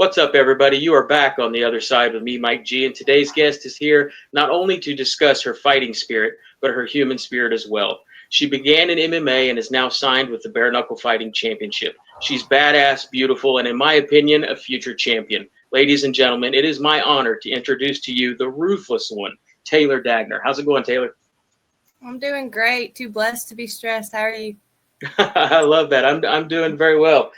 What's up, everybody? You are back on the other side with me, Mike G, and today's guest is here not only to discuss her fighting spirit, but her human spirit as well. She began in MMA and is now signed with the Bare Knuckle Fighting Championship. She's badass, beautiful, and in my opinion, a future champion. Ladies and gentlemen, it is my honor to introduce to you the ruthless one, Taylor Dagner. How's it going, Taylor? I'm doing great. Too blessed to be stressed. How are you? I love that. I'm doing very well.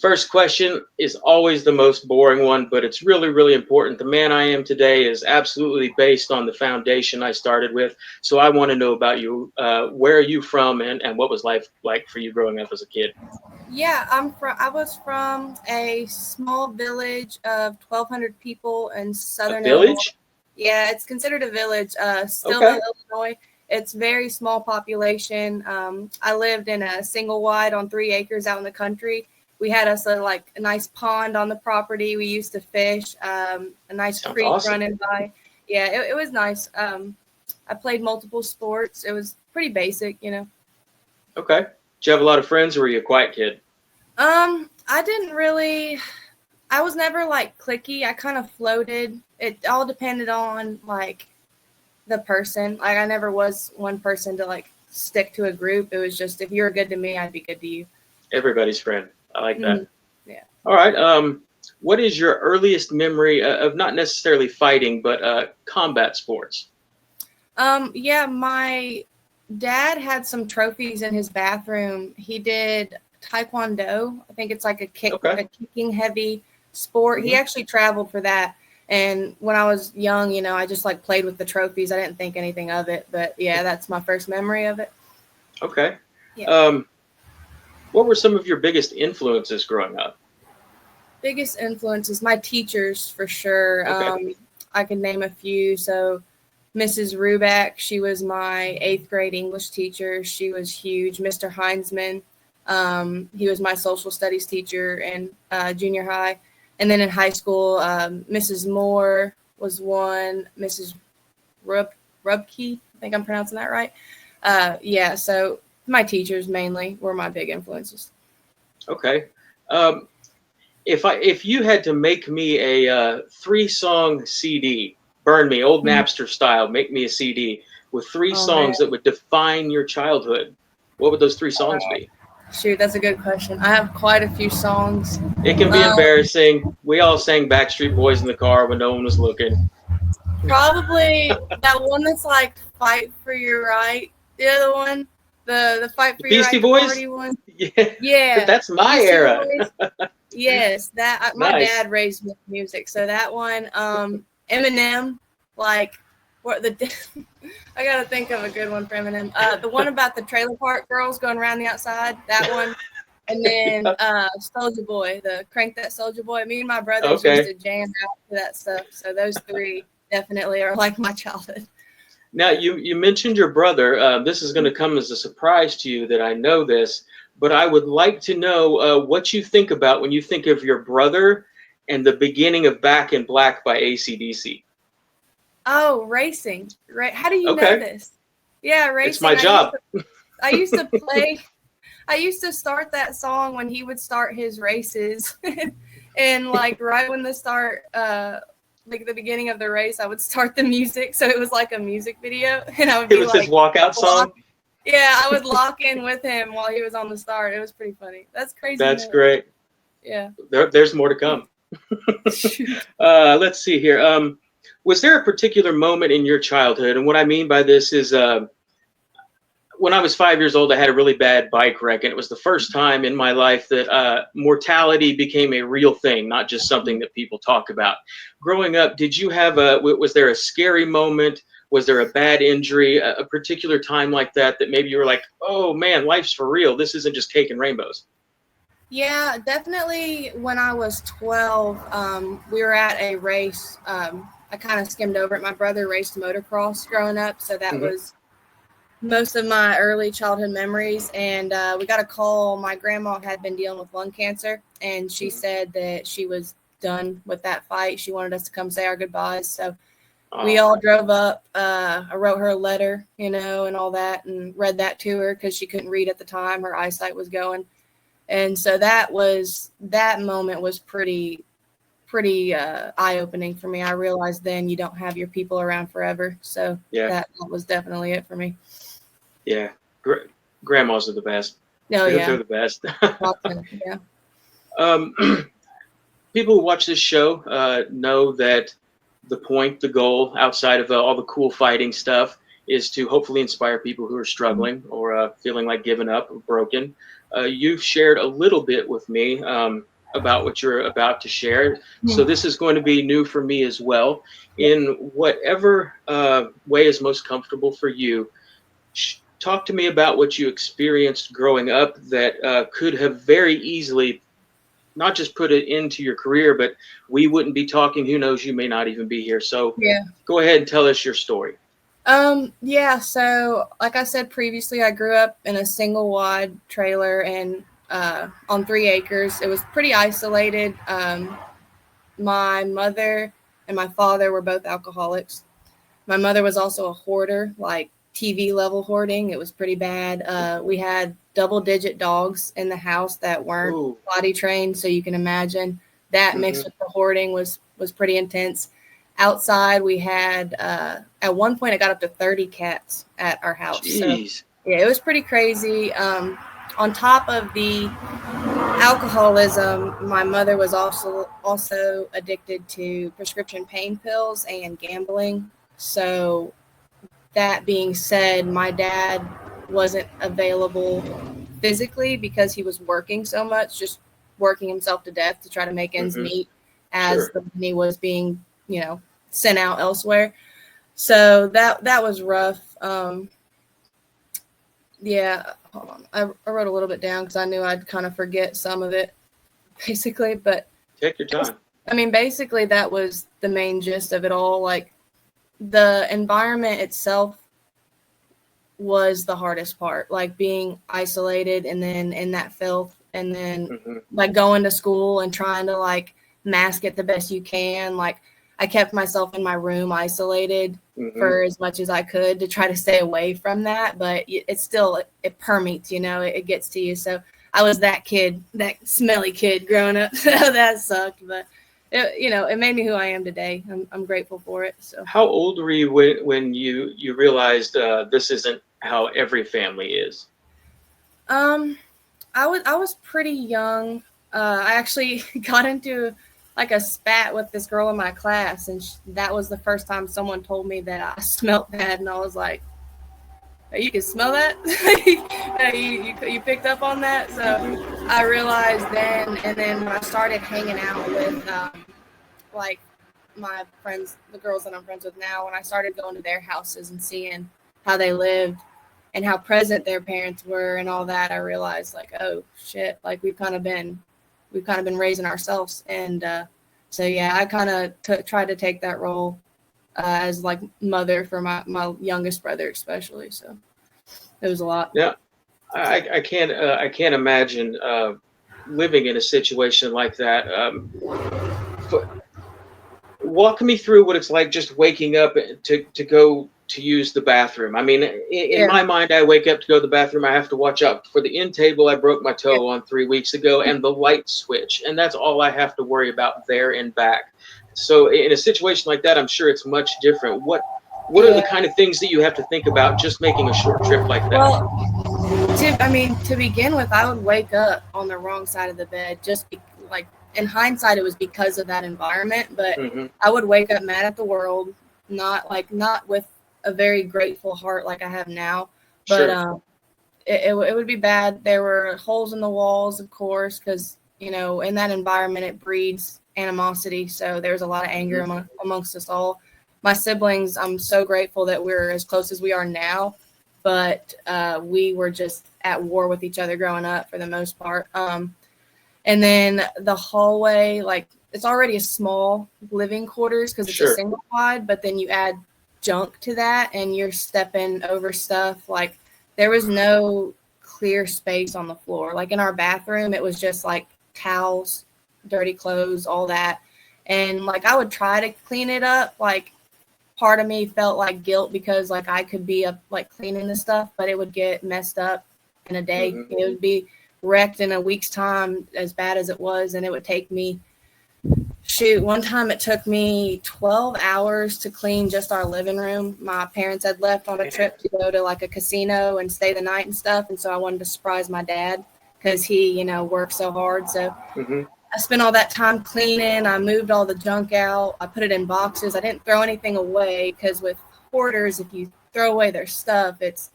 First question is always the most boring one, but it's really, really important. The man I am today is absolutely based on the foundation I started with. So I want to know about you. Where are you from, and what was life like for you growing up as a kid? Yeah, I was from a small village of 1,200 people in A southern Illinois. village? Yeah, it's considered a village. Still Okay. in Illinois. It's very small population. I lived in a single wide on 3 acres out in the country. We had us a nice pond on the property. We used to fish. A nice Sounds creek awesome. running by. Yeah, it was nice. I played multiple sports. It was pretty basic, you know. Okay. Did you have a lot of friends, or were you a quiet kid? I didn't really. I was never like cliquey. I kind of floated. It all depended on like the person. Like I never was one person to like stick to a group. It was just if you were good to me, I'd be good to you. Everybody's friend. I like that. Yeah. All right. What is your earliest memory of not necessarily fighting, but combat sports? Yeah, my dad had some trophies in his bathroom. He did Taekwondo. I think it's like a kicking heavy sport. Mm-hmm. He actually traveled for that. And when I was young, you know, I just like played with the trophies. I didn't think anything of it, but yeah, that's my first memory of it. Okay. Yeah. What were some of your biggest influences growing up? Biggest influences, my teachers for sure. Okay. I can name a few. So Mrs. Ruback, she was my 8th grade English teacher. She was huge. Mr. Heinzman, he was my social studies teacher in junior high. And then in high school, Mrs. Moore was one. Mrs. Rubke, I think I'm pronouncing that right. Yeah, so my teachers mainly were my big influences. Okay. If you had to make me a 3-song CD, burn me, old Napster style, make me a CD with 3 songs that would define your childhood, what would those 3 songs be? Shoot, that's a good question. I have quite a few songs. It can be embarrassing. We all sang Backstreet Boys in the car when no one was looking. Probably that one that's like "Fight for Your Right." The other one, the "Fight for Your Beastie Right" Boys? party one. Yeah. Yeah, That's my Beastie era. Boys. Yes, that my Nice. dad raised me with music, so that one. Eminem, like what the. I gotta think of a good one for Eminem. The one about the trailer park girls going around the outside. That one. And then Soulja Boy, the Crank That Soulja Boy. Me and my brothers used to jam out to that stuff. So those 3 definitely are like my childhood. Now, you mentioned your brother. This is going to come as a surprise to you that I know this, but I would like to know what you think about when you think of your brother and the beginning of Back in Black by AC/DC. Oh, racing. Right. How do you know this? Yeah, racing. It's my job. I used to play. I used to start that song when he would start his races. And like right when like the beginning of the race, I would start the music. So it was like a music video. And I would be It was his walkout song? Yeah, I would lock in with him while he was on the start. It was pretty funny. That's crazy. That's great. Yeah. There's more to come. Let's see here. Was there a particular moment in your childhood? And what I mean by this is when I was 5 years old, I had a really bad bike wreck, and it was the first time in my life that mortality became a real thing, not just something that people talk about. Growing up, did you have was there a scary moment? Was there a bad injury, a particular time like that maybe you were like, oh man, life's for real. This isn't just cake and rainbows. Yeah, definitely. When I was 12, we were at a race. I kind of skimmed over it. My brother raced motocross growing up, so that was most of my early childhood memories. And we got a call. My grandma had been dealing with lung cancer, and she said that she was done with that fight. She wanted us to come say our goodbyes. So we all drove up. I wrote her a letter, you know, and all that, and read that to her because she couldn't read at the time. Her eyesight was going. And so that moment was pretty eye-opening for me. I realized then you don't have your people around forever. So Yeah. that was definitely it for me. Yeah. Grandmas are the best. Oh, yeah. They're the best. Yeah. People who watch this show know that the goal, outside of all the cool fighting stuff, is to hopefully inspire people who are struggling or feeling like giving up or broken. You've shared a little bit with me about what you're about to share. So this is going to be new for me as well. In whatever way is most comfortable for you, talk to me about what you experienced growing up that could have very easily not just put it into your career, but we wouldn't be talking. Who knows? You may not even be here. So go ahead and tell us your story. Yeah. So like I said previously, I grew up in a single wide trailer and on 3 acres. It was pretty isolated. My mother and my father were both alcoholics. My mother was also a hoarder, like TV level hoarding. It was pretty bad. We had double-digit dogs in the house that weren't potty trained, so you can imagine that mixed with the hoarding was pretty intense. Outside, we had at one point it got up to 30 cats at our house. Jeez. So yeah, it was pretty crazy. On top of the alcoholism, my mother was also addicted to prescription pain pills and gambling. So that being said, my dad wasn't available physically because he was working so much, just working himself to death to try to make ends meet as the money was being, sent out elsewhere. So that was rough. Yeah, hold on. I wrote a little bit down because I knew I'd kind of forget some of it, basically. But take your time. Basically, that was the main gist of it all. Like, the environment itself was the hardest part, like being isolated and then in that filth and then like going to school and trying to like mask it the best you can. Like, I kept myself in my room isolated for as much as I could to try to stay away from that, but it's still, it permeates, it gets to you. So I was that kid, that smelly kid growing up. That sucked, but it made me who I am today. I'm grateful for it. So how old were you when you realized this isn't how every family is? I was pretty young. I actually got into like a spat with this girl in my class, and that was the first time someone told me that I smelled bad, and I was like, "Oh, you can smell that? you picked up on that?" So I realized then, and then when I started hanging out with like my friends, the girls that I'm friends with now, when I started going to their houses and seeing how they lived and how present their parents were and all that, I realized like, oh shit, like we've kind of been raising ourselves. And so yeah, I kind of tried to take that role as like mother for my youngest brother especially. So it was a lot. Yeah, I can't imagine living in a situation like that. Walk me through what it's like just waking up to go to use the bathroom. I mean, in my mind, I wake up to go to the bathroom. I have to watch out for the end table I broke my toe on 3 weeks ago and the light switch. And that's all I have to worry about there and back. So in a situation like that, I'm sure it's much different. What are the kind of things that you have to think about just making a short trip like that? Well, to begin with, I would wake up on the wrong side of the bed. Like in hindsight, it was because of that environment. But I would wake up mad at the world, not with a very grateful heart like I have now. But it would be bad. There were holes in the walls, of course, because in that environment it breeds animosity. So there's a lot of anger amongst us all. My siblings, I'm so grateful that we're as close as we are now. But we were just at war with each other growing up for the most part. And then the hallway, like it's already a small living quarters because it's a single wide, but then you add junk to that and you're stepping over stuff. Like there was no clear space on the floor. Like in our bathroom, it was just like towels, dirty clothes, all that. And like I would try to clean it up. Like part of me felt like guilt because like I could be up like cleaning the stuff, but it would get messed up in a day. It would be wrecked in a week's time, as bad as it was. And it would take me, one time it took me 12 hours to clean just our living room. My parents had left on a trip to go to like a casino and stay the night and stuff. And so I wanted to surprise my dad because he, worked so hard. So I spent all that time cleaning. I moved all the junk out. I put it in boxes. I didn't throw anything away because with hoarders, if you throw away their stuff, it's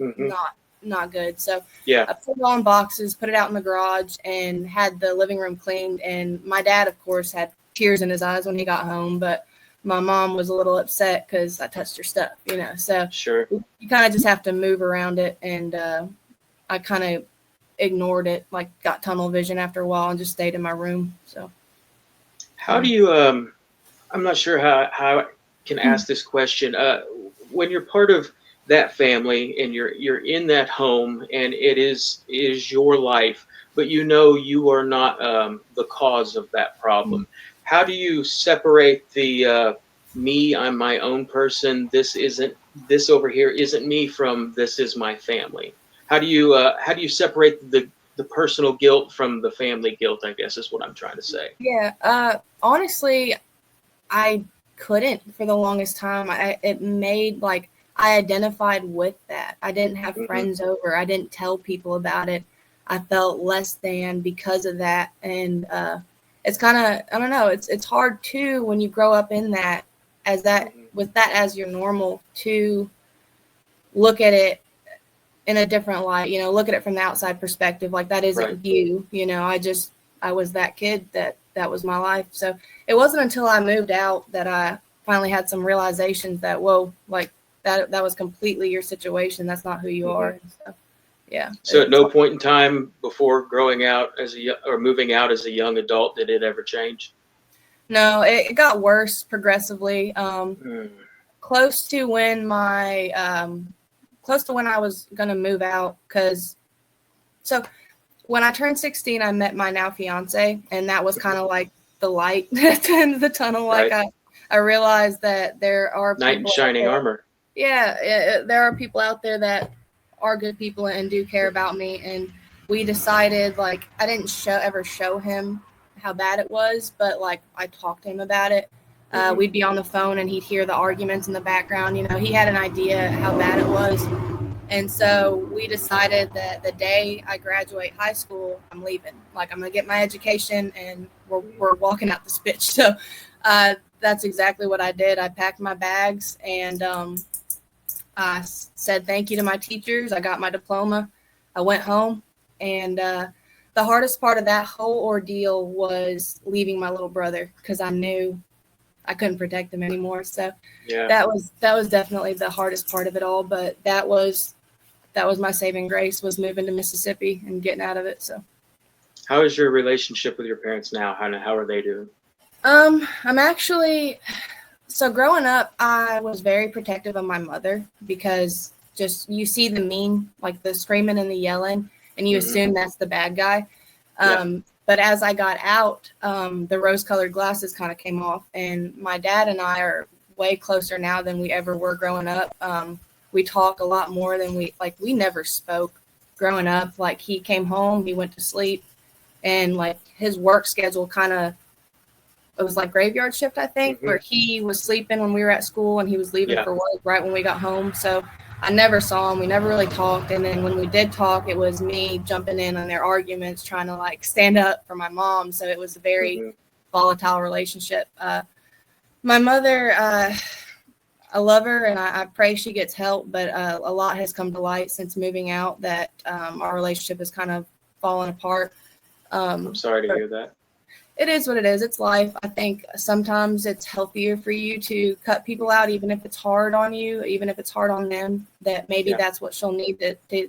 not good. So I put it all in boxes, put it out in the garage, and had the living room cleaned. And my dad, of course, had tears in his eyes when he got home, but my mom was a little upset because I touched her stuff, So you kind of just have to move around it, and I kind of ignored it, like got tunnel vision after a while, and just stayed in my room. So how do you I'm not sure how I can ask this question. When you're part of that family and you're in that home and it is your life, but you are not the cause of that problem, how do you separate the me, I'm my own person, this over here isn't me, from this is my family? How do you separate the personal guilt from the family guilt, I guess is what I'm trying to say. Honestly, I couldn't for the longest time. I identified with that. I didn't have friends over. I didn't tell people about it. I felt less than because of that. And it's kind of, I don't know, it's hard too when you grow up in that, with that as your normal, to look at it in a different light, look at it from the outside perspective. Like, that isn't you, I was that kid that was my life. So it wasn't until I moved out that I finally had some realizations that, whoa, like that was completely your situation. That's not who you are. So, yeah. So at no point in time before growing out or moving out as a young adult, did it ever change? No, it got worse progressively. Close to when I was going to move out. So when I turned 16, I met my now fiance, and that was kind of like the light at the end of the tunnel. Like, I realized that there are knight in shining armor. Yeah, there are people out there that are good people and do care about me. And we decided, like, I didn't ever show him how bad it was, but like I talked to him about it. We'd be on the phone and he'd hear the arguments in the background. He had an idea how bad it was. And so we decided that the day I graduate high school, I'm leaving. Like, I'm going to get my education and we're walking out this bitch. So that's exactly what I did. I packed my bags and I said thank you to my teachers. I got my diploma. I went home. And the hardest part of that whole ordeal was leaving my little brother, because I knew I couldn't protect him anymore. So that was definitely the hardest part of it all. But that was my saving grace, was moving to Mississippi and getting out of it. So how is your relationship with your parents now? How are they doing? I'm actually, so growing up, I was very protective of my mother, because just, you see the mean, like the screaming and the yelling, and you assume that's the bad guy. But as I got out, the rose-colored glasses kind of came off, and my dad and I are way closer now than we ever were growing up. We talk a lot more than we never spoke growing up. Like, he came home, he went to sleep, and like his work schedule it was like graveyard shift, I think, where he was sleeping when we were at school and he was leaving for work right when we got home. So I never saw him. We never really talked. And then when we did talk, it was me jumping in on their arguments, trying to like stand up for my mom. So it was a very volatile relationship. My mother, I love her and I pray she gets help, but a lot has come to light since moving out that our relationship has kind of fallen apart. I'm sorry to hear that. It is what it is. It's life. I think sometimes it's healthier for you to cut people out, even if it's hard on you, even if it's hard on them, that maybe that's what she'll need to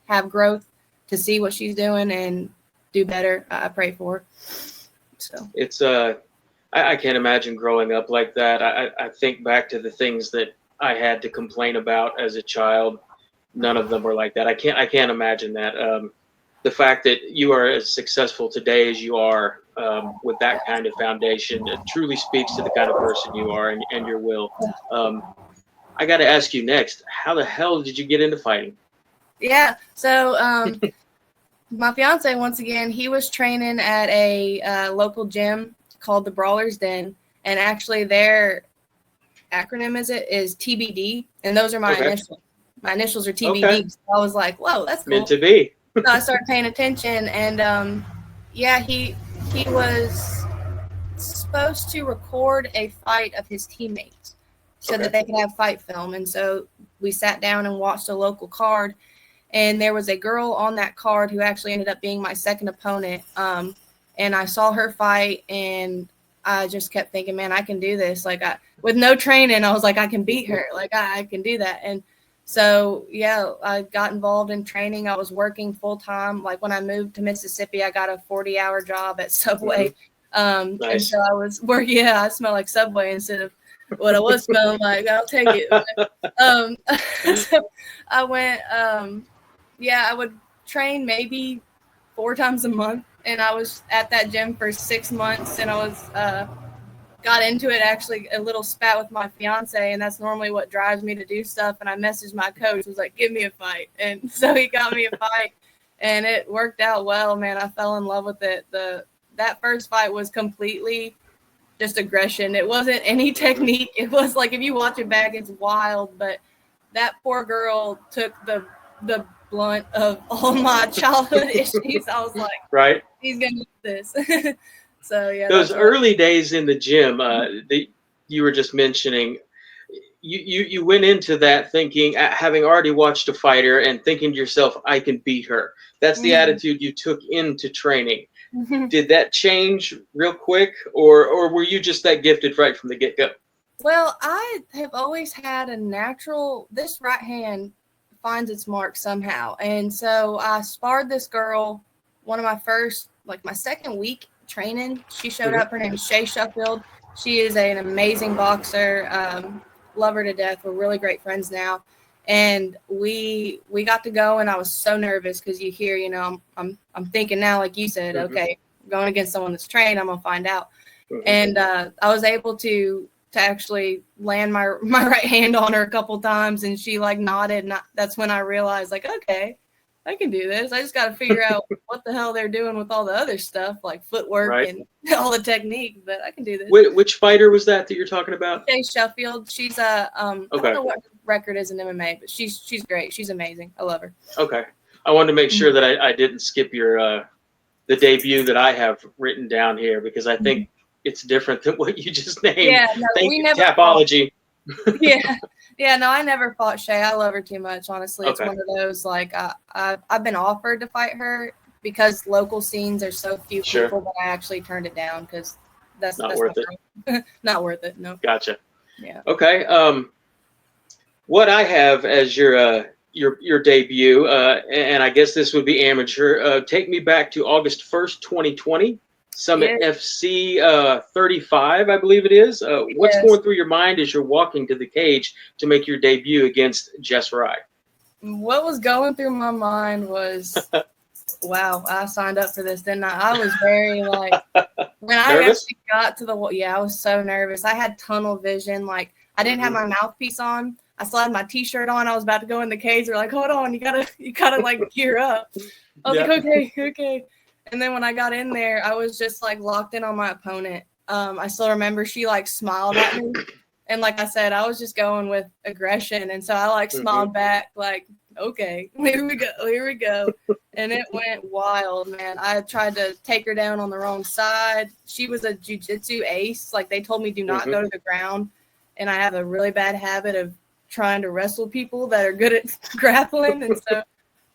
have growth, to see what she's doing and do better. I pray for her. So it's, I can't imagine growing up like that. I think back to the things that I had to complain about as a child. None of them were like that. I can't imagine that. The fact that you are as successful today as you are, with that kind of foundation, it truly speaks to the kind of person you are and your will. I got to ask you next, how the hell did you get into fighting? Yeah. So my fiance, once again, he was training at a local gym called the Brawler's Den, and actually their acronym is TBD, and those are my Okay. initials. My initials are TBD. Okay. So I was like, whoa, that's cool. Meant to be. So I started paying attention, and yeah, he was supposed to record a fight of his teammates so that they could have fight film. And so we sat down and watched a local card, and there was a girl on that card who actually ended up being my second opponent. And I saw her fight, and I just kept thinking, man, I can do this. Like, with no training, I was like, I can beat her. Like, I can do that. And so, yeah, I got involved in training. I was working full time. Like, when I moved to Mississippi, I got a 40-hour job at Subway. Nice. And so I was working. Yeah, I smell like Subway instead of what I was smelling like. I'll take it. But, so I went, I would train maybe 4 times a month. And I was at that gym for 6 months, and I was got into it actually a little spat with my fiance, and that's normally what drives me to do stuff. And I messaged my coach, was like, give me a fight. And so he got me a fight, and it worked out well, man. I fell in love with it. That first fight was completely just aggression. It wasn't any technique. It was like, if you watch it back, it's wild. But that poor girl took the blunt of all my childhood issues. I was like, right, he's gonna do this. So yeah, those early days in the gym that you were just mentioning, you went into that thinking, having already watched a fighter and thinking to yourself, I can beat her. That's the attitude you took into training. Did that change real quick, or were you just that gifted right from the get-go? Well, I have always had a natural, this right hand finds its mark somehow. And so I sparred this girl one of my first, like my second week training. She showed up. Her name is Shay Sheffield. She is an amazing boxer. Love her to death. We're really great friends now. And we got to go, and I was so nervous because you hear, you know, I'm thinking now, like you said, okay, going against someone that's trained, I'm gonna find out. And I was able to actually land my right hand on her a couple times, and she like nodded, and that's when I realized, like, okay, I can do this. I just got to figure out what the hell they're doing with all the other stuff, like footwork and all the technique, but I can do this. Which fighter was that you're talking about? Shay Sheffield. She's I don't know what her record is in MMA, but she's great. She's amazing. I love her. Okay. I wanted to make sure that I didn't skip your the debut that I have written down here, because I think it's different than what you just named. Yeah, no, Thank you, Tapology. Yeah, no, I never fought Shay. I love her too much, honestly. It's one of those, like, I've been offered to fight her because local scenes are so few people, but I actually turned it down because that's worth it. Not worth it, no. Gotcha. Yeah. Okay. What I have as your debut, and I guess this would be amateur, take me back to August 1st, 2020. Summit FC 35, I believe it is. What's going through your mind as you're walking to the cage to make your debut against Jess Rye? What was going through my mind was, wow, I signed up for this, didn't I? I was very, like, when I actually got to the wall, I was so nervous. I had tunnel vision. Like, I didn't have my mouthpiece on. I still had my T-shirt on. I was about to go in the cage. They're like, hold on, you gotta like gear up. I was like, okay. And then when I got in there, I was just like locked in on my opponent. I still remember she like smiled at me. And like I said, I was just going with aggression. And so I like smiled back like, okay, here we go. And it went wild, man. I tried to take her down on the wrong side. She was a jiu-jitsu ace. Like, they told me do not go to the ground. And I have a really bad habit of trying to wrestle people that are good at grappling. And so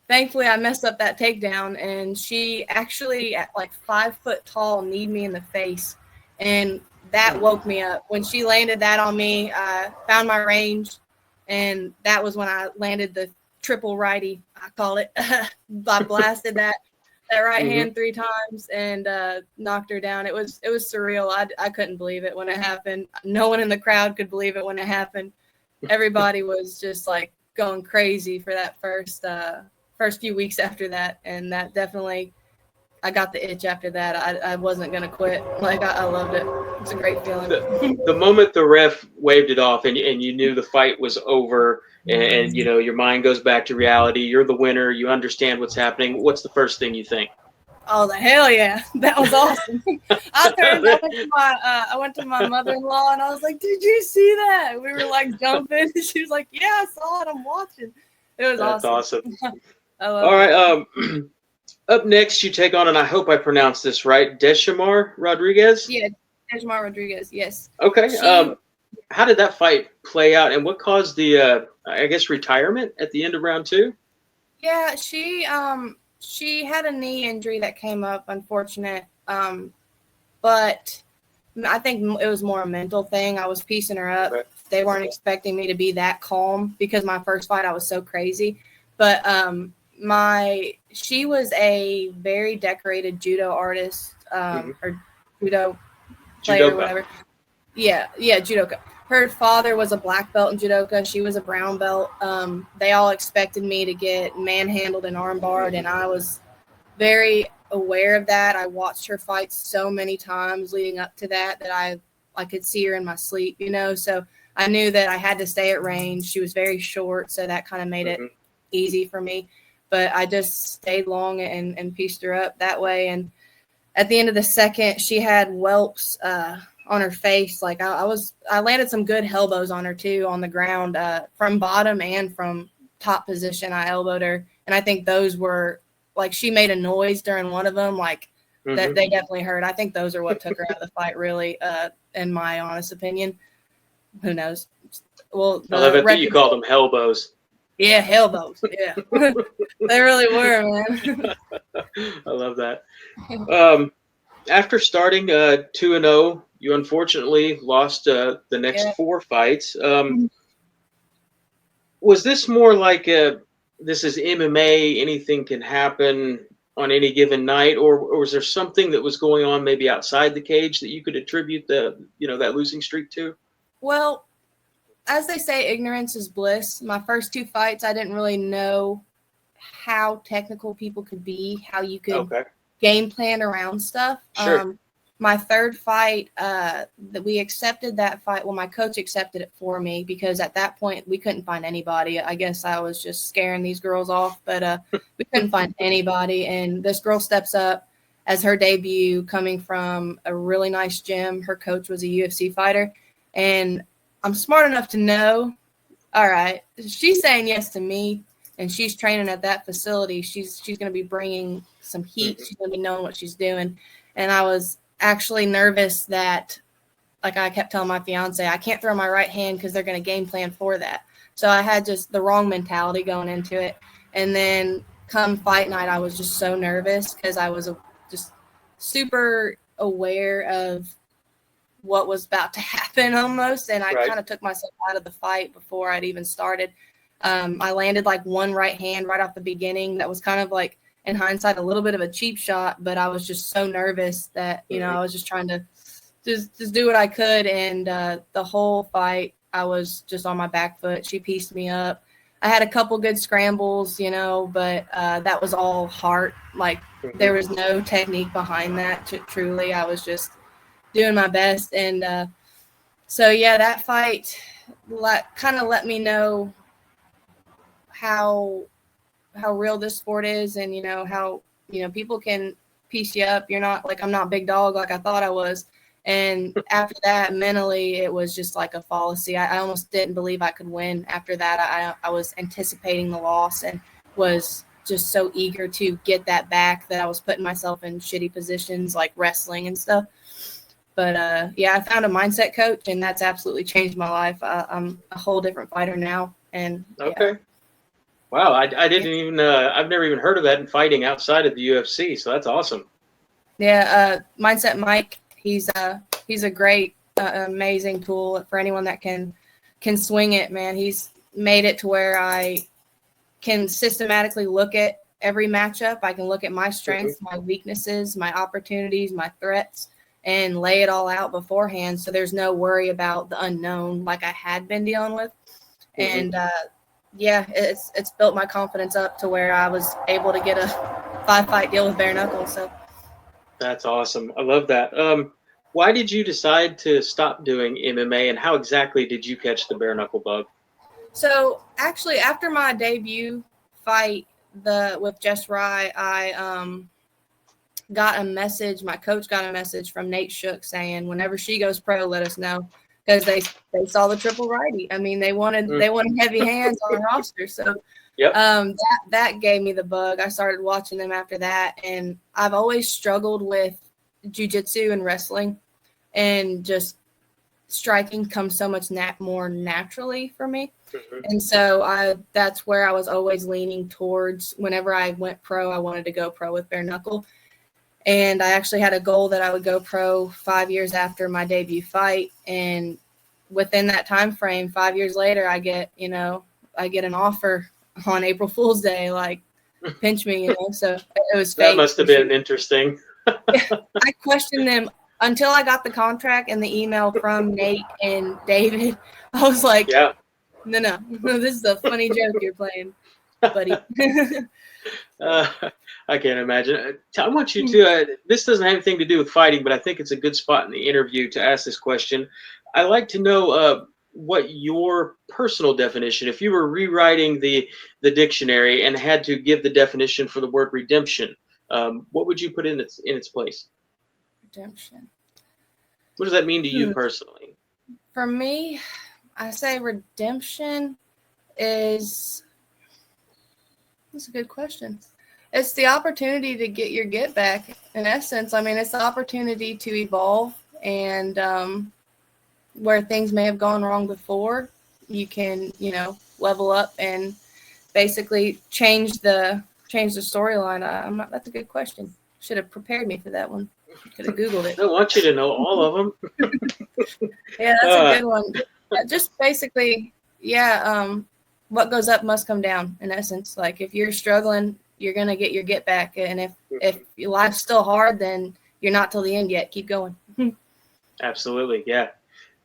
thankfully, I messed up that takedown, and she actually, at like 5 foot tall, kneed me in the face, and that woke me up. When she landed that on me, I found my range, and that was when I landed the triple righty, I call it. I blasted that right hand 3 times and knocked her down. It was surreal. I couldn't believe it when it happened. No one in the crowd could believe it when it happened. Everybody was just like going crazy for that first few weeks after that, and that definitely I got the itch after that. I wasn't going to quit. Like, I loved it. It's a great feeling. The moment the ref waved it off and you knew the fight was over and, you know, your mind goes back to reality, you're the winner, you understand what's happening, what's the first thing you think? Oh, the hell yeah. That was awesome. I went to my mother-in-law and I was like, did you see that? We were like jumping. She was like, yeah, I saw it. I'm watching. It was That's awesome. I love All right. Up next, you take on, and I hope I pronounced this right, Deshamar Rodriguez? Yeah, Deshamar Rodriguez, yes. Okay. How did that fight play out, and what caused the, I guess, retirement at the end of round 2? Yeah, she had a knee injury that came up, unfortunate. But I think it was more a mental thing. I was piecing her up. Right. They weren't expecting me to be that calm because my first fight I was so crazy. But she was a very decorated judo artist or judo player, or whatever. Yeah, judoka. Her father was a black belt in judoka. She was a brown belt. They all expected me to get manhandled and armbarred, and I was very aware of that. I watched her fight so many times leading up to that I could see her in my sleep, you know. So I knew that I had to stay at range. She was very short, so that kind of made it easy for me. But I just stayed long and pieced her up that way. And at the end of the second, she had whelps on her face. Like I landed some good elbows on her too on the ground from bottom and from top position. I elbowed her, and I think those were like she made a noise during one of them, like that they definitely heard. I think those are what took her out of the fight, really, in my honest opinion. Who knows? Well, I love it that you called them elbows. Yeah, elbows. Yeah, they really were, man. I love that. After starting 2-0, you unfortunately lost the next 4 fights. Was this more like this is MMA, anything can happen on any given night, or was there something that was going on maybe outside the cage that you could attribute that losing streak to? Well, as they say, ignorance is bliss. My first 2 fights, I didn't really know how technical people could be, how you could game plan around stuff. Sure. My third fight, that we accepted that fight. Well, my coach accepted it for me because at that point we couldn't find anybody. I guess I was just scaring these girls off, but we couldn't find anybody. And this girl steps up as her debut, coming from a really nice gym. Her coach was a UFC fighter, and I'm smart enough to know, all right, she's saying yes to me, and she's training at that facility. She's going to be bringing some heat. She's going to be knowing what she's doing. And I was actually nervous that, like I kept telling my fiance, I can't throw my right hand because they're going to game plan for that. So I had just the wrong mentality going into it. And then come fight night, I was just so nervous because I was just super aware of what was about to happen almost. And I kind of took myself out of the fight before I'd even started. I landed like one right hand right off the beginning. That was kind of like, in hindsight, a little bit of a cheap shot, but I was just so nervous that, I was just trying to just do what I could. And the whole fight, I was just on my back foot. She pieced me up. I had a couple good scrambles, but that was all heart. Like there was no technique behind that. Truly, I was just doing my best. And so, yeah, that fight kind of let me know how real this sport is, and how people can piece you up. You're not like, I'm not big dog like I thought I was. And after that, mentally, it was just like a fallacy. I almost didn't believe I could win after that. I was anticipating the loss and was just so eager to get that back that I was putting myself in shitty positions like wrestling and stuff. But I found a mindset coach, and that's absolutely changed my life. I'm a whole different fighter now. And wow, I didn't even I've never even heard of that in fighting outside of the UFC, so that's awesome. Yeah, Mindset Mike, he's a great, amazing tool for anyone that can swing it, man. He's made it to where I can systematically look at every matchup. I can look at my strengths, my weaknesses, my opportunities, my threats, and lay it all out beforehand, so there's no worry about the unknown like I had been dealing with. And it's built my confidence up to where I was able to get a 5-fight deal with bare knuckle. So That's awesome. I love that. Why did you decide to stop doing MMA, and how exactly did you catch the bare knuckle bug? So actually, after my debut fight with Jess Rye, I got a message. My coach got a message from Nate Shook saying, "Whenever she goes pro, let us know," because they saw the triple righty. I mean, they wanted heavy hands on the roster. So Yep. that gave me the bug. I started watching them after that, and I've always struggled with jiu-jitsu and wrestling, and just striking comes so much more naturally for me. Mhm. And so that's where I was always leaning towards. Whenever I went pro, I wanted to go pro with bare knuckle. And I actually had a goal that I would go pro 5 years after my debut fight. And within that time frame, 5 years later, I get an offer on April Fool's Day, like, pinch me, So it was That fate. must have been interesting. I questioned them until I got the contract and the email from Nate and David. I was like, Yeah. no, this is a funny joke you're playing, buddy. Uh, I can't imagine. I want you to. This doesn't have anything to do with fighting, but I think it's a good spot in the interview to ask this question. I like to know what your personal definition. If you were rewriting the dictionary and had to give the definition for the word redemption, what would you put in its place? Redemption. What does that mean to you personally? For me, I say redemption is. That's a good question. It's the opportunity to get your get back. In essence, I mean, it's the opportunity to evolve, and where things may have gone wrong before, you can, level up and basically change the storyline. That's a good question. Should have prepared me for that one. Could have Googled it. I don't want you to know all of them. Yeah, that's a good one. Just basically, what goes up must come down, in essence. Like, if you're struggling, you're going to get your get back. And if your life's still hard, then you're not till the end yet. Keep going. Absolutely, yeah.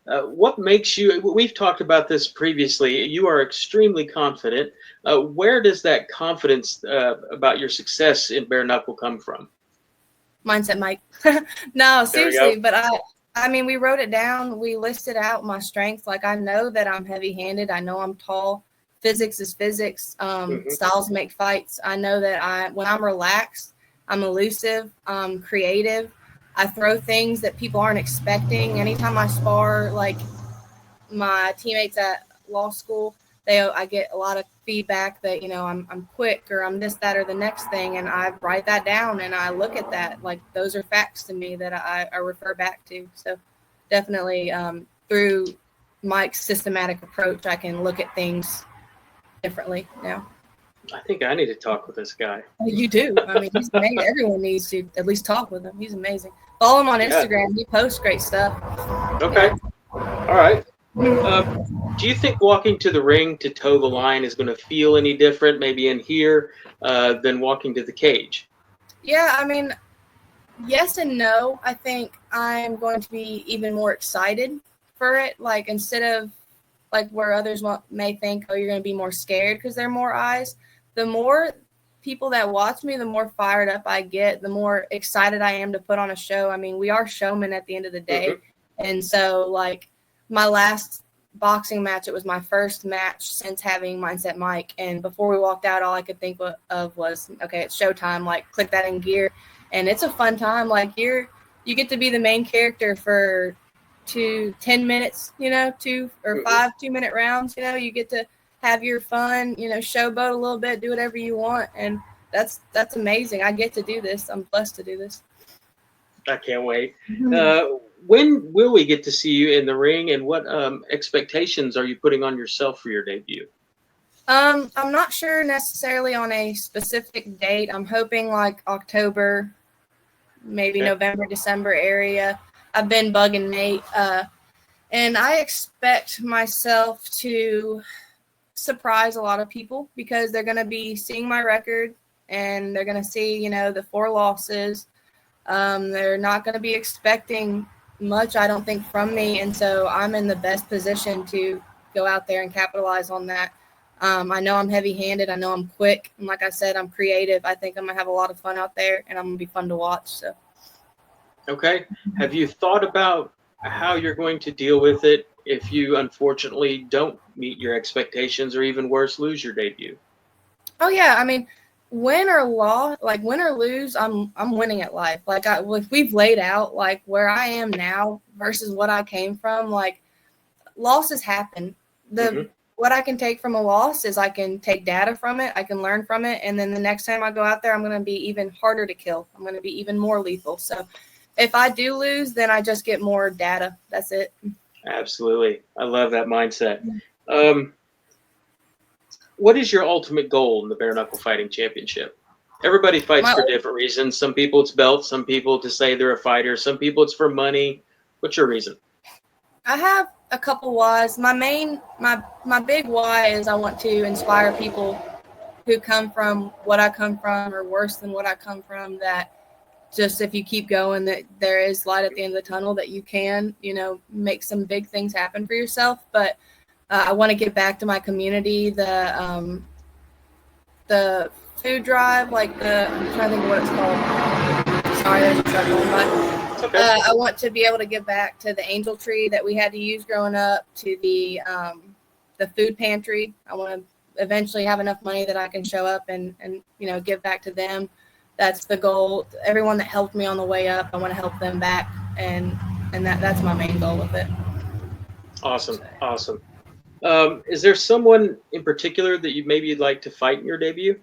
What makes you, we've talked about this previously, you are extremely confident. Where does that confidence about your success in bare knuckle come from? Mindset, Mike. No, seriously, go. but I mean, we wrote it down. We listed out my strengths. Like, I know that I'm heavy-handed. I know I'm tall. Physics is physics. Styles make fights. I know that when I'm relaxed, I'm elusive, I'm creative. I throw things that people aren't expecting. Anytime I spar, like, my teammates at law school, I get a lot of feedback that, I'm quick, or I'm this, that, or the next thing, and I write that down and I look at that. Like, those are facts to me that I refer back to. So definitely through Mike's systematic approach, I can look at things differently now. I think I need to talk with this guy. You do. I mean, he's amazing. Everyone needs to at least talk with him. He's amazing. Follow him on Instagram. He posts great stuff. Okay. All right. Do you think walking to the ring to toe the line is going to feel any different, maybe in here, than walking to the cage? Yeah, I mean, yes and no. I think I'm going to be even more excited for it. Like, instead of like where others may think, oh, you're going to be more scared because there are more eyes. The more people that watch me, the more fired up I get, the more excited I am to put on a show. I mean, we are showmen at the end of the day. And so, like, my last boxing match, it was my first match since having Mindset Mike. And before we walked out, all I could think of was, okay, it's showtime. Like, click that in gear. And it's a fun time. Like, you get to be the main character for 10 minutes, 2 or 5 2-minute rounds. You get to have your fun, showboat a little bit, do whatever you want. And that's amazing. I get to do this. I'm blessed to do this. I can't wait. When will we get to see you in the ring, and what expectations are you putting on yourself for your debut? I'm not sure necessarily on a specific date. I'm hoping like October, maybe November, December area. I've been bugging Nate, and I expect myself to surprise a lot of people because they're going to be seeing my record and they're going to see, the 4 losses. They're not going to be expecting much, I don't think, from me. And so I'm in the best position to go out there and capitalize on that. I know I'm heavy-handed. I know I'm quick. And like I said, I'm creative. I think I'm going to have a lot of fun out there, and I'm going to be fun to watch. So Okay. Have you thought about how you're going to deal with it if you unfortunately don't meet your expectations or even worse, lose your debut? Oh yeah, I mean, win or lose, I'm winning at life. Like we've laid out like where I am now versus what I came from. Like losses happen. Hmm. What I can take from a loss is I can take data from it, I can learn from it, and then the next time I go out there, I'm going to be even harder to kill. I'm going to be even more lethal. So if I do lose, then I just get more data. That's it. Absolutely. I love that mindset. Um, what is your ultimate goal in the bare knuckle fighting championship? Everybody fights My for different reasons. Some people it's belts, some people to say they're a fighter, some people it's for money. What's your reason? I have a couple whys. My big why is I want to inspire people who come from what I come from or worse than what I come from, that just if you keep going, that there is light at the end of the tunnel, that you can, make some big things happen for yourself. But I want to give back to my community. The food drive, like I'm trying to think of what it's called. Sorry, there's a truck going by. It's okay. I want to be able to give back to the angel tree that we had to use growing up, to the food pantry. I want to eventually have enough money that I can show up and give back to them. That's the goal. Everyone that helped me on the way up, I want to help them back, and that's my main goal with it. Awesome. Awesome. Is there someone in particular that you'd like to fight in your debut?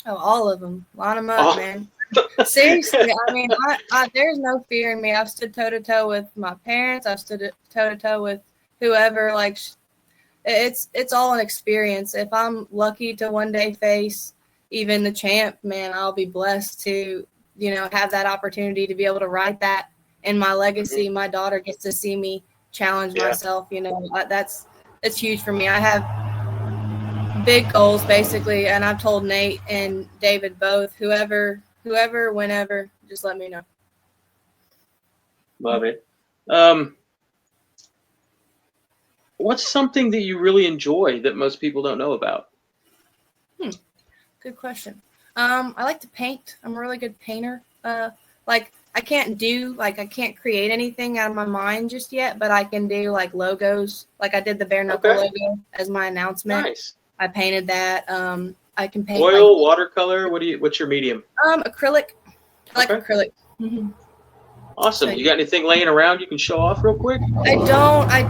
Oh, all of them. Line them up, Oh. man. Seriously, I mean, there's no fear in me. I've stood toe to toe with my parents. I've stood toe to toe with whoever. Like, it's all an experience. If I'm lucky to one day face even the champ, man, I'll be blessed to, have that opportunity to be able to write that in my legacy. Mm-hmm. My daughter gets to see me challenge myself. That's huge for me. I have big goals basically, and I've told Nate and David both, whoever, whenever, just let me know. Love it. What's something that you really enjoy that most people don't know about? Good question. I like to paint. I'm a really good painter. I can't create anything out of my mind just yet, but I can do like logos. Like I did the bare knuckle logo as my announcement. Nice. I painted that. I can paint oil, watercolor. What's your medium? Acrylic. I like Okay. acrylic. Mm-hmm. Awesome. You got anything laying around you can show off real quick? I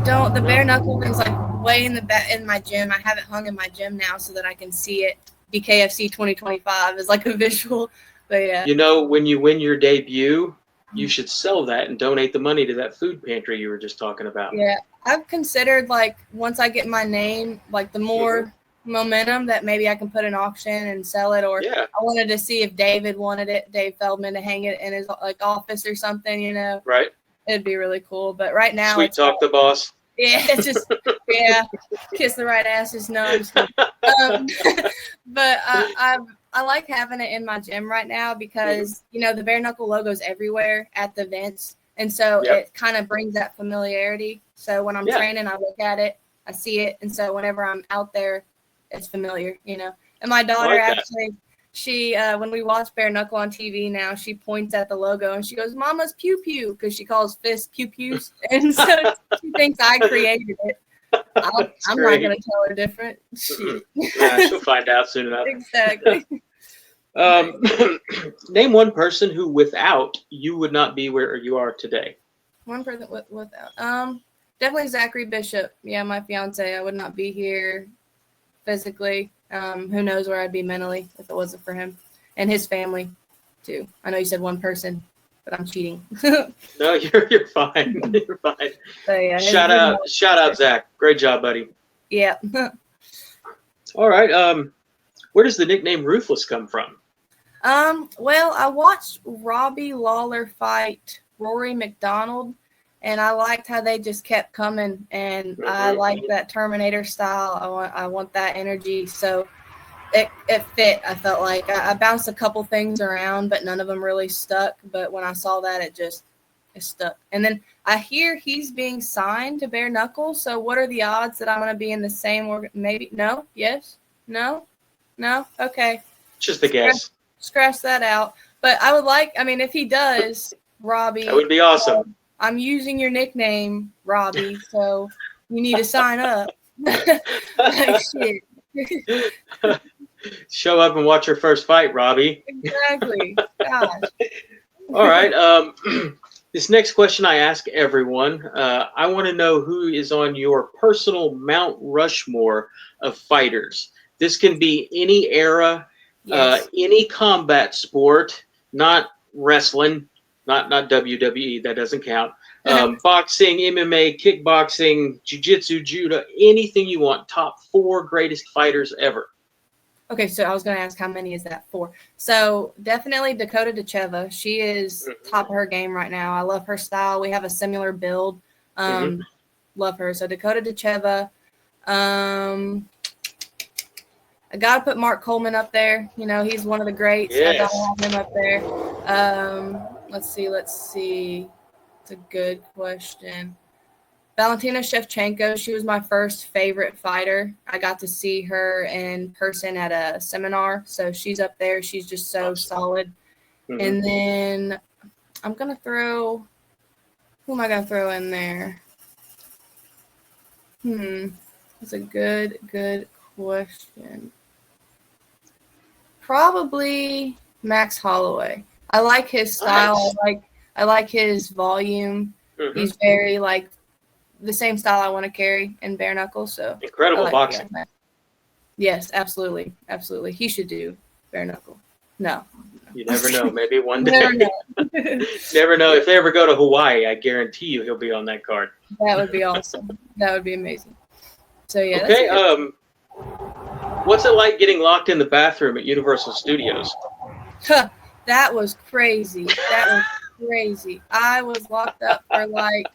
don't. The bare knuckle thing's like way in the back in my gym. I have it hung in my gym now so that I can see it. BKFC 2025 is like a visual. But yeah. When you win your debut, you should sell that and donate the money to that food pantry you were just talking about. Yeah. I've considered, like, once I get my name, like the more momentum, that maybe I can put an auction and sell it. Or I wanted to see if David wanted it, Dave Feldman, to hang it in his office or something, Right. It'd be really cool. But right now, Sweet talk the boss. Yeah, it's just kiss the right ass. Just no, I'm just kidding. But I like having it in my gym right now because the bare knuckle logo's everywhere at the events, and so it kind of brings that familiarity. So when I'm training, I look at it, I see it, and so whenever I'm out there, it's familiar, And my daughter actually, she when we watch bare knuckle on TV now, she points at the logo and she goes, "Mama's pew pew," because she calls fists pew pews, and so she thinks I created it. I'm not gonna tell her different. She'll find out soon enough. Exactly. Name one person who without you would not be where you are today. One person without definitely Zachary Bishop. Yeah, my fiance. I would not be here physically. Who knows where I'd be mentally if it wasn't for him and his family too. I know you said one person, but I'm cheating. No, you're fine. You're fine. So, yeah, shout out, Zach. Great job, buddy. Yeah. All right. Where does the nickname Ruthless come from? Well, I watched Robbie Lawler fight Rory McDonald, and I liked how they just kept coming, and I like that Terminator style. I want that energy, so it fit. I felt like I bounced a couple things around, but none of them really stuck. But when I saw that, it stuck. And then I hear he's being signed to bare knuckle. So what are the odds that I'm going to be in the same maybe? No? Yes? No? Okay. Just a guess. Scratch that out. But I would if he does, Robbie. That would be awesome. I'm using your nickname, Robbie, so you need to sign up. Like, shit. Show up and watch your first fight, Robbie. Exactly. Gosh. All right. This next question I ask everyone. I want to know who is on your personal Mount Rushmore of fighters. This can be any era, Yes. any combat sport, not wrestling, not WWE, that doesn't count. Boxing, MMA, kickboxing, jiu-jitsu, judo, anything you want. Top 4 greatest fighters ever. Okay, so I was going to ask how many is that for? So definitely Dakota Dacheva. She is top of her game right now. I love her style. We have a similar build. Love her. So Dakota Dacheva. I got to put Mark Coleman up there. You know, he's one of the greats. Yes. I got to have him up there. Let's see. It's a good question. Valentina Shevchenko, she was my first favorite fighter. I got to see her in person at a seminar, so she's up there. She's just so solid. And then I'm going to throw – who am I going to throw in there? That's a good question. Probably Max Holloway. I like his style. Nice. I like his volume. He's very like the same style I want to carry in bare knuckle. So incredible boxing. Yes, absolutely. He should do bare knuckle. No. You never know. Maybe one day. Never know. Never know. If they ever go to Hawaii, I guarantee you he'll be on that card. That would be awesome. That would be amazing. So yeah. Okay. What's it like getting locked in the bathroom at Universal Studios? That was crazy. I was locked up for like,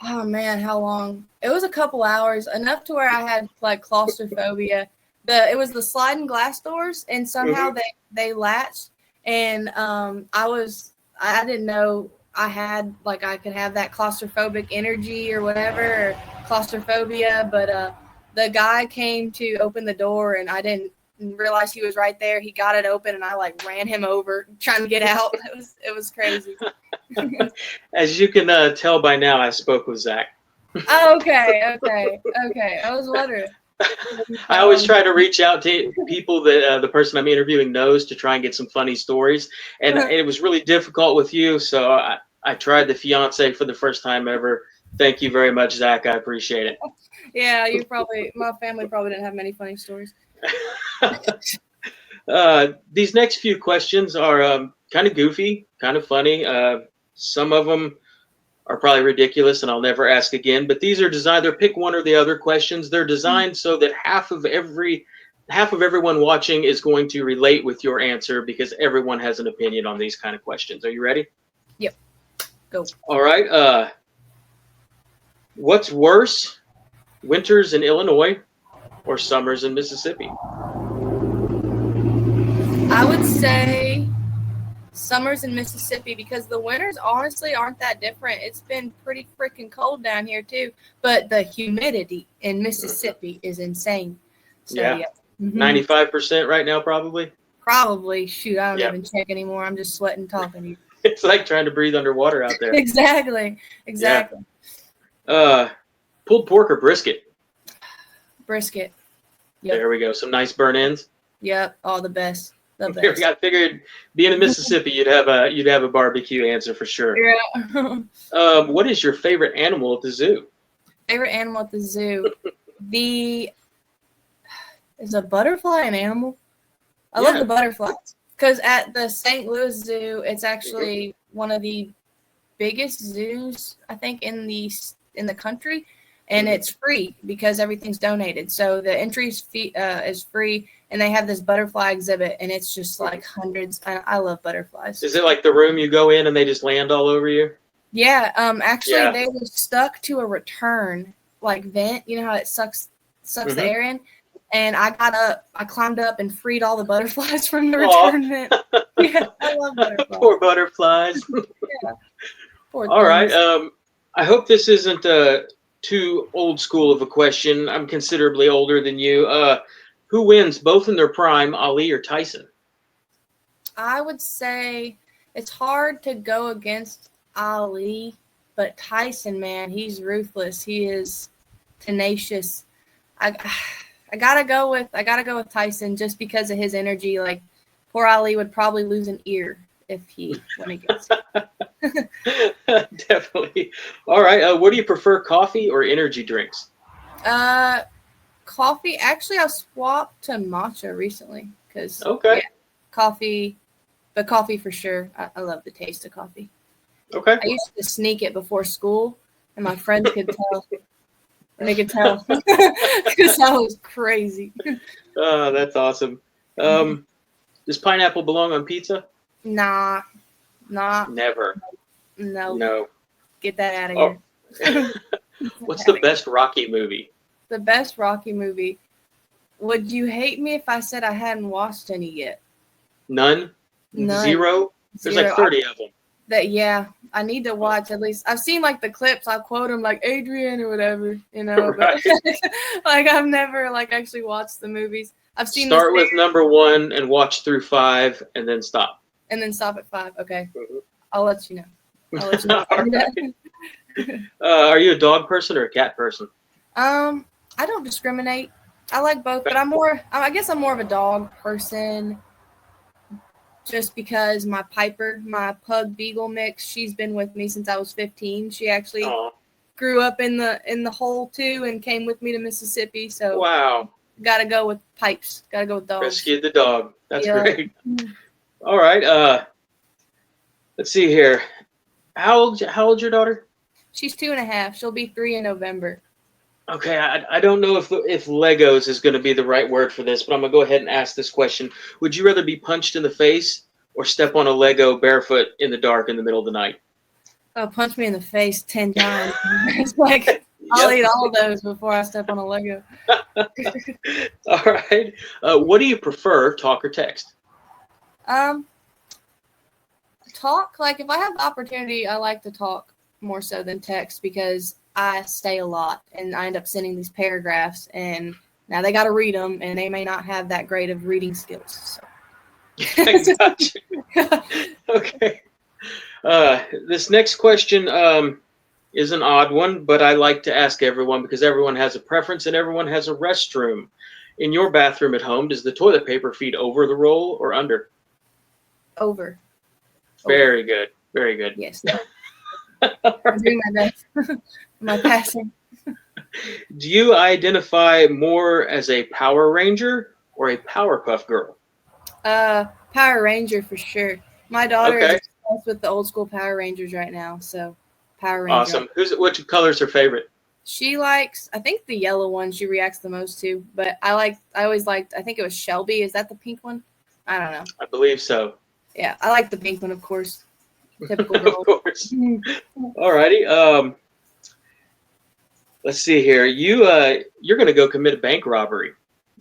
oh man, how long? It was a couple hours, enough to where I had like claustrophobia. It was the sliding glass doors, and somehow they latched, and I didn't know I had like I could have that claustrophobic energy or whatever, or claustrophobia, but the guy came to open the door, and I didn't realize he was right there. He got it open, and I like ran him over trying to get out. It was crazy. As you can tell by now, I spoke with Zach. Oh, okay. I was wondering. I always try to reach out to people that the person I'm interviewing knows to try and get some funny stories, and it was really difficult with you, so I tried the fiance for the first time ever. Thank you very much, Zach. I appreciate it. Yeah, my family probably didn't have many funny stories. These next few questions are kind of goofy, kind of funny. Some of them are probably ridiculous, and I'll never ask again. But these are designed. They're pick one or the other questions. They're designed so that half of everyone watching is going to relate with your answer, because everyone has an opinion on these kind of questions. Are you ready? Yep. Go. All right. What's worse, winters in Illinois or summers in Mississippi? I would say summers in Mississippi, because the winters honestly aren't that different. It's been pretty freaking cold down here too, but the humidity in Mississippi is insane. So, yeah. 95% right now, probably. Probably. Shoot, I don't even check anymore. I'm just sweating talking to you. It's like trying to breathe underwater out there. Exactly. Pulled pork or brisket? Brisket. Yep. There we go. Some nice burn ends. Yep. All the best. I figured being in Mississippi, you'd have a barbecue answer for sure. Yeah. What is your favorite animal at the zoo? Favorite animal at the zoo? Is a butterfly an animal? I love the butterflies, because at the St. Louis Zoo, it's actually one of the biggest zoos I think in the country, and it's free because everything's donated. So the entry is free. And they have this butterfly exhibit, and it's just like hundreds. I love butterflies. Is it like the room you go in and they just land all over you? Yeah. Actually, they were stuck to a return like vent. You know how it sucks the air in. And I climbed up and freed all the butterflies from the return vent. Yeah, I love butterflies. Poor butterflies. Yeah. Poor all right. I hope this isn't too old school of a question. I'm considerably older than you. Who wins, both in their prime, Ali or Tyson? I would say It's hard to go against Ali, but Tyson, man, he's ruthless. He is tenacious. I gotta go with Tyson just because of his energy. Like, poor Ali would probably lose an ear when he gets Definitely. All right. What do you prefer, coffee or energy drinks? Coffee. Actually, I swapped to matcha recently because coffee, but coffee for sure. I love the taste of coffee. Okay. I used to sneak it before school, and my friends could tell. And they could tell because I was crazy. Oh, that's awesome. Does pineapple belong on pizza? Nah. Never. No. Get that out of here. What's the best Rocky movie? The best Rocky movie. Would you hate me if I said I hadn't watched any yet? None? Zero? There's like 30 of them. I need to watch at least. I've seen like the clips. I quote them like Adrian or whatever, Right. But like I've never like actually watched the movies. I've seen. Start with number 1 and watch through 5, and then stop. And then stop at 5. Okay, Mm-hmm. I'll let you know. Right. Are you a dog person or a cat person? I don't discriminate. I like both, but I guess I'm more of a dog person. Just because my Piper, my pug beagle mix, she's been with me since I was 15. She actually grew up in the hole too and came with me to Mississippi. So wow, gotta go with pipes. Gotta go with dogs. Rescued the dog. That's great. All right. Let's see here. How old's your daughter? She's 2.5. She'll be 3 in November. Okay, I don't know if Legos is going to be the right word for this, but I'm going to go ahead and ask this question. Would you rather be punched in the face or step on a Lego barefoot in the dark in the middle of the night? Oh, punch me in the face 10 times. It's like, I'll eat all of those before I step on a Lego. All right. What do you prefer, talk or text? Talk. Like, if I have the opportunity, I like to talk more so than text because I stay a lot and I end up sending these paragraphs and now they got to read them and they may not have that great of reading skills. So. Gotcha. Okay. This next question is an odd one, but I like to ask everyone because everyone has a preference and everyone has a restroom. In your bathroom at home, does the toilet paper feed over the roll or under? Over. Very good. Very good. Yes. I'm doing my best. My passing. Do you identify more as a Power Ranger or a Powerpuff Girl? Power Ranger for sure. My daughter is obsessed with the old school Power Rangers right now, so Power Ranger. Awesome. Which color's her favorite? She likes, I think the yellow one she reacts the most to, but I always liked, I think it was Shelby. Is that the pink one? I don't know. I believe so. Yeah, I like the pink one, of course. Typical girl. Of course. All righty. Let's see here. You're going to go commit a bank robbery,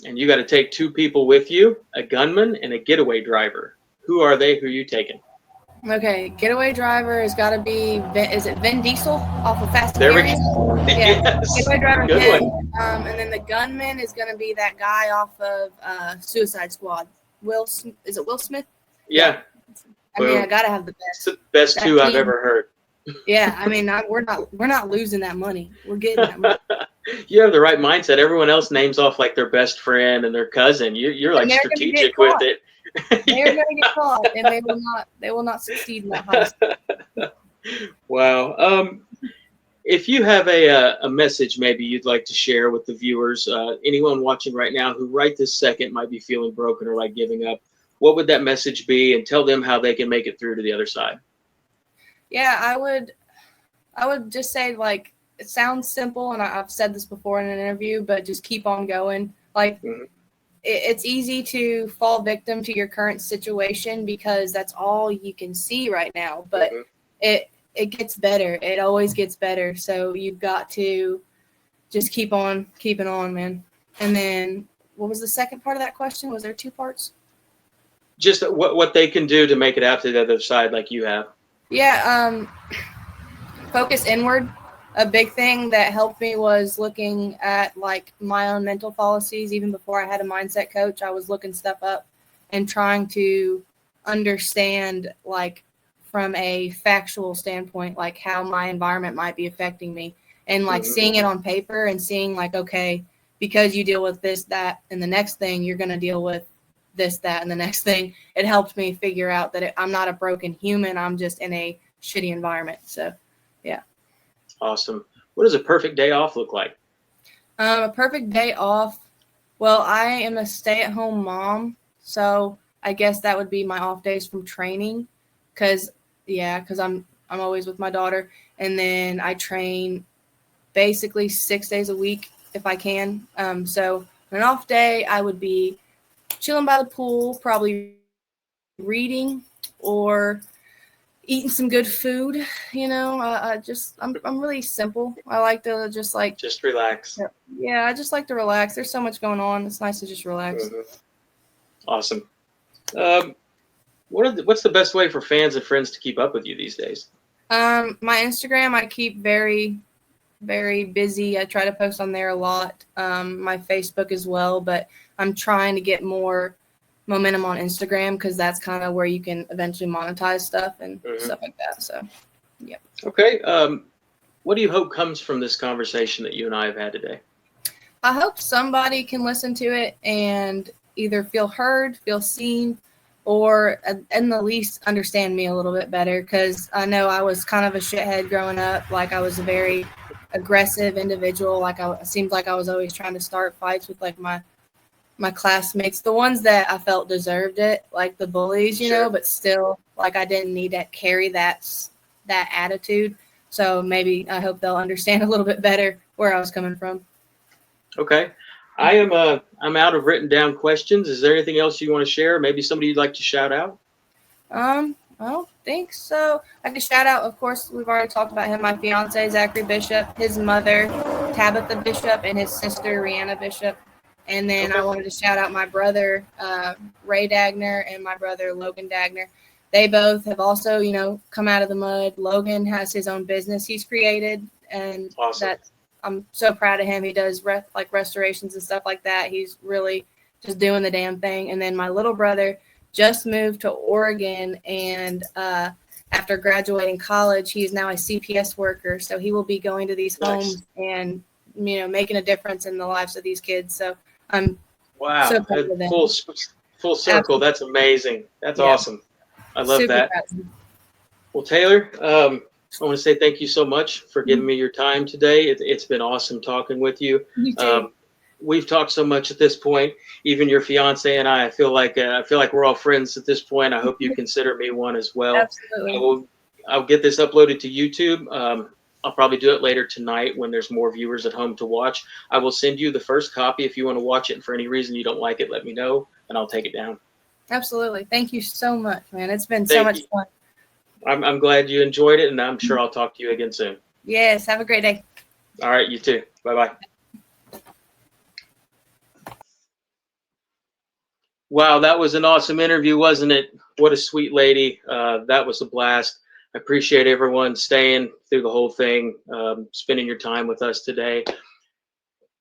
and you got to take 2 people with you, a gunman and a getaway driver. Who are they? Who are you taking? Okay, getaway driver has got to be, is it Vin Diesel off of Fast and There we Furious? go. Yeah, Yes. getaway driver Good Vin. one. And then the gunman is going to be that guy off of Suicide Squad. Is it Will Smith? Yeah. I mean, I got to have the best. It's the best 2 I've ever heard. Yeah, I mean, we're not losing that money. We're getting that money. You have the right mindset. Everyone else names off like their best friend and their cousin. You're like strategic with it. They're going to get caught, and they will not succeed in that heist. Wow. If you have a message maybe you'd like to share with the viewers, anyone watching right now who right this second might be feeling broken or like giving up, what would that message be? And tell them how they can make it through to the other side. Yeah, I would just say, like, it sounds simple, and I've said this before in an interview, but just keep on going. Like, it's easy to fall victim to your current situation because that's all you can see right now. But it gets better. It always gets better. So you've got to just keep on keeping on, man. And then what was the second part of that question? Was there 2 parts? Just what they can do to make it out to the other side like you have. Yeah, focus inward. A big thing that helped me was looking at like my own mental fallacies. Even before I had a mindset coach, I was looking stuff up and trying to understand like from a factual standpoint, like how my environment might be affecting me, and like Mhm. seeing it on paper and seeing like, okay, because you deal with this, that, and the next thing, you're going to deal with this, that, and the next thing. It helped me figure out that I'm not a broken human. I'm just in a shitty environment. So, yeah. Awesome. What does a perfect day off look like? A perfect day off. Well, I am a stay-at-home mom, so I guess that would be my off days from training, because I'm always with my daughter, and then I train basically 6 days a week if I can. So on an off day, I would be chilling by the pool, probably reading or eating some good food. I'm really simple. I like to Just relax. I just like to relax. There's so much going on. It's nice to just relax. Mhm. Awesome. What's the best way for fans and friends to keep up with you these days? My Instagram, I keep very, very busy. I try to post on there a lot. My Facebook as well, but I'm trying to get more momentum on Instagram because that's kind of where you can eventually monetize stuff and stuff like that. So, yeah. Okay. What do you hope comes from this conversation that you and I have had today? I hope somebody can listen to it and either feel heard, feel seen, or in the least understand me a little bit better, because I know I was kind of a shithead growing up. Like, I was a very aggressive individual. Like, it seemed like I was always trying to start fights with like my classmates, the ones that I felt deserved it, like the bullies, Sure. but still, like, I didn't need to carry that attitude. So maybe I hope they'll understand a little bit better where I was coming from. Okay. I'm out of written down questions. Is there anything else you want to share? Maybe somebody you'd like to shout out? I don't think so. I could shout out, of course, we've already talked about him, my fiance, Zachary Bishop, his mother, Tabitha Bishop, and his sister, Rihanna Bishop. And then I wanted to shout out my brother, Ray Dagner, and my brother, Logan Dagner. They both have also, come out of the mud. Logan has his own business he's created, and Awesome. I'm so proud of him. He does restorations and stuff like that. He's really just doing the damn thing. And then my little brother just moved to Oregon, and after graduating college, he's now a CPS worker. So he will be going to these homes and, making a difference in the lives of these kids. So I'm so proud of them. Full circle. Absolutely. That's amazing. That's awesome. I love Super that. proud of them. Well, Taylor, I want to say thank you so much for giving me your time today. It's been awesome talking with you. You too. We've talked so much at this point. Even your fiance and I feel like we're all friends at this point. I hope you consider me one as well. Absolutely. I'll get this uploaded to YouTube. I'll probably do it later tonight when there's more viewers at home to watch. I will send you the first copy. If you want to watch it and for any reason you don't like it, let me know and I'll take it down. Absolutely. Thank you so much, man. It's been so much fun. I'm glad you enjoyed it, and I'm sure I'll talk to you again soon. Yes. Have a great day. All right. You too. Bye-bye. Wow, that was an awesome interview, wasn't it? What a sweet lady. That was a blast. I appreciate everyone staying through the whole thing, spending your time with us today.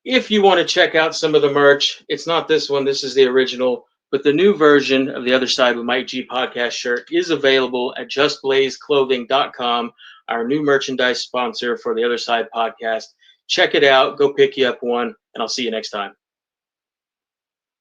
If you want to check out some of the merch, it's not this one. This is the original. But the new version of the Other Side with Mike G podcast shirt is available at justblazeclothing.com, our new merchandise sponsor for the Other Side podcast. Check it out. Go pick you up one, and I'll see you next time.